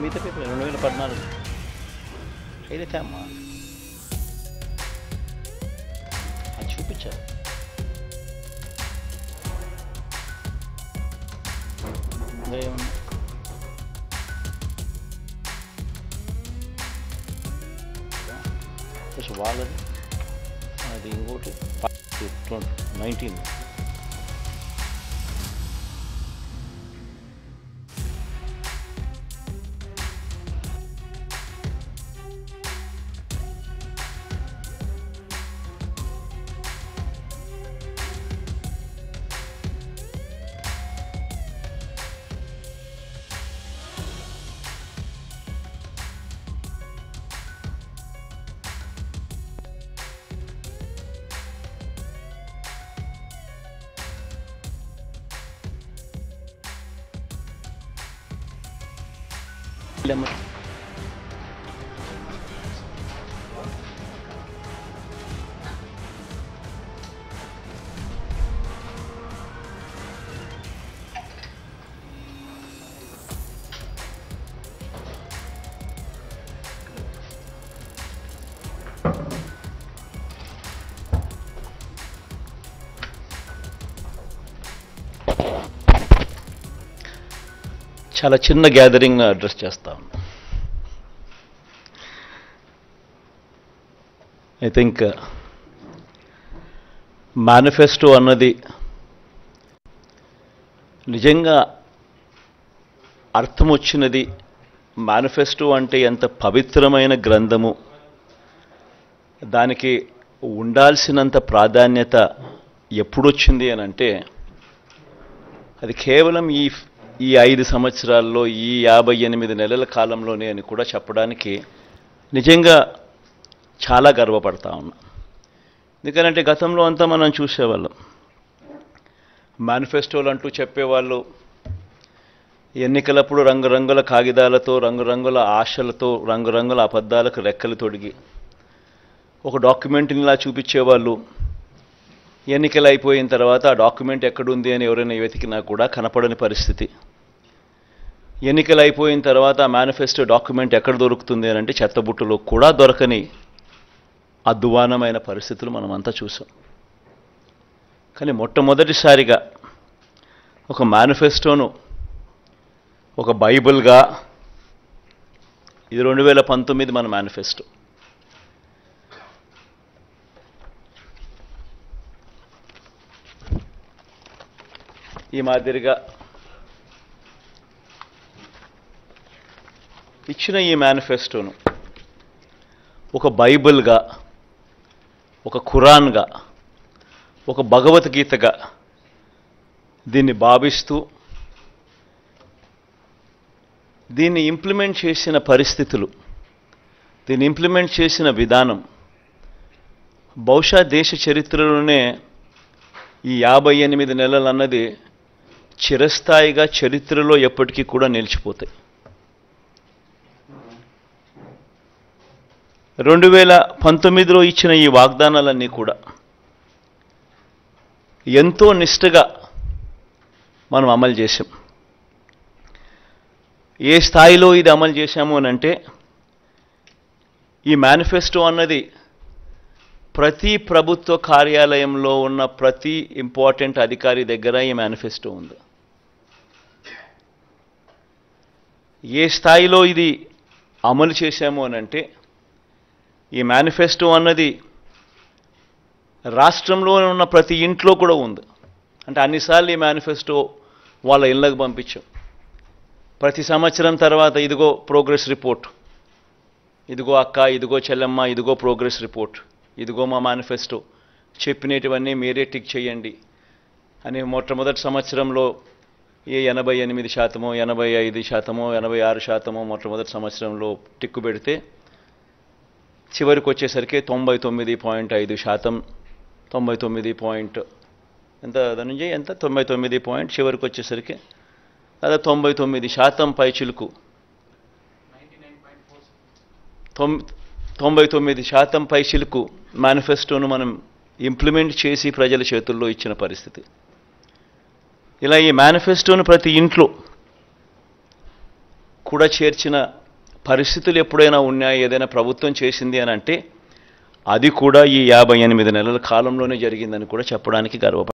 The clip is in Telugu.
మిగతా పేపర్ 2014 అయితే తేమ్మా అది చూపించారు. వాళ్ళది అది ఇంకోటి 19 చాలా చిన్న గ్యాదరింగ్ అడ్రస్ చేస్తాం. ఐ థింక్ మేనిఫెస్టో అన్నది నిజంగా అర్థం వచ్చినది. మేనిఫెస్టో అంటే ఎంత పవిత్రమైన గ్రంథము, దానికి ఉండాల్సినంత ప్రాధాన్యత ఎప్పుడొచ్చింది అని అంటే అది కేవలం ఈ 5 సంవత్సరాల్లో ఈ 58 నెలల కాలంలోనే అని కూడా చెప్పడానికి నిజంగా చాలా గర్వపడతా ఉన్నా. ఎందుకంటే గతంలో అంతా మనం చూసేవాళ్ళం, మేనిఫెస్టోలు అంటూ చెప్పేవాళ్ళు ఎన్నికలప్పుడు రంగురంగుల కాగితాలతో, రంగురంగుల ఆశలతో, రంగురంగుల అబద్ధాలకు రెక్కలు తొడిగి ఒక డాక్యుమెంట్నిలా చూపించేవాళ్ళు. ఎన్నికలు అయిపోయిన తర్వాత ఆ డాక్యుమెంట్ ఎక్కడుంది అని ఎవరైనా వెతికినా కూడా కనపడని పరిస్థితి. ఎన్నికలు అయిపోయిన తర్వాత ఆ మేనిఫెస్టో డాక్యుమెంట్ ఎక్కడ దొరుకుతుంది అని అంటే చెత్తబుట్టలో కూడా దొరకని అద్వానమైన పరిస్థితులు మనమంతా చూసాం. కానీ మొట్టమొదటిసారిగా ఒక మేనిఫెస్టోను ఒక బైబిల్గా, ఇది 2019 మన మేనిఫెస్టో, ఈ మాదిరిగా ఇచ్చిన ఈ మేనిఫెస్టోను ఒక బైబిల్గా, ఒక ఖురాన్గా, ఒక భగవద్గీతగా దీన్ని భావిస్తూ దీన్ని ఇంప్లిమెంట్ చేసిన పరిస్థితులు, దీన్ని ఇంప్లిమెంట్ చేసిన విధానం బహుశా దేశ చరిత్రలోనే ఈ 58 నెలలు అన్నది చిరస్థాయిగా చరిత్రలో ఎప్పటికీ కూడా నిలిచిపోతాయి. 2019లో ఇచ్చిన ఈ వాగ్దానాలన్నీ కూడా ఎంతో నిష్ఠగా మనం అమలు చేశాం. ఏ స్థాయిలో ఇది అమలు చేశాము అని అంటే ఈ మేనిఫెస్టో అన్నది ప్రతి ప్రభుత్వ కార్యాలయంలో ఉన్న ప్రతి ఇంపార్టెంట్ అధికారి దగ్గర ఈ మేనిఫెస్టో ఉంది. ఏ స్థాయిలో ఇది అమలు చేశాము అని అంటే ఈ మేనిఫెస్టో అన్నది రాష్ట్రంలో ఉన్న ప్రతి ఇంట్లో కూడా ఉంది. అంటే అన్నిసార్లు ఈ మేనిఫెస్టో వాళ్ళ ఇళ్ళకు పంపించాం. ప్రతి సంవత్సరం తర్వాత ఇదిగో ప్రోగ్రెస్ రిపోర్ట్, ఇదిగో అక్క, ఇదిగో చెల్లెమ్మ, ఇదిగో ప్రోగ్రెస్ రిపోర్ట్, ఇదిగో మా మేనిఫెస్టో, చెప్పినటువన్నీ మీరే టిక్ చేయండి అని మొట్టమొదటి సంవత్సరంలో ఏ 88%, 85%, 86% మొట్టమొదటి సంవత్సరంలో టిక్కు పెడితే చివరికి వచ్చేసరికి 99.5%, 99 ఎంత ధనంజయ్ ఎంత 99 చివరికి వచ్చేసరికి అదే 99% పైచిలుకు 99% పైచిలుకు మేనిఫెస్టోను మనం ఇంప్లిమెంట్ చేసి ప్రజల చేతుల్లో ఇచ్చిన పరిస్థితి. ఇలా ఈ మేనిఫెస్టోను ప్రతి ఇంట్లో కూడా చేర్చిన పరిస్థితులు ఎప్పుడైనా ఉన్నాయా, ఏదైనా ప్రభుత్వం చేసింది అని అంటే అది కూడా ఈ 58 నెలల కాలంలోనే జరిగిందని కూడా చెప్పడానికి గర్వపడుతున్నాను.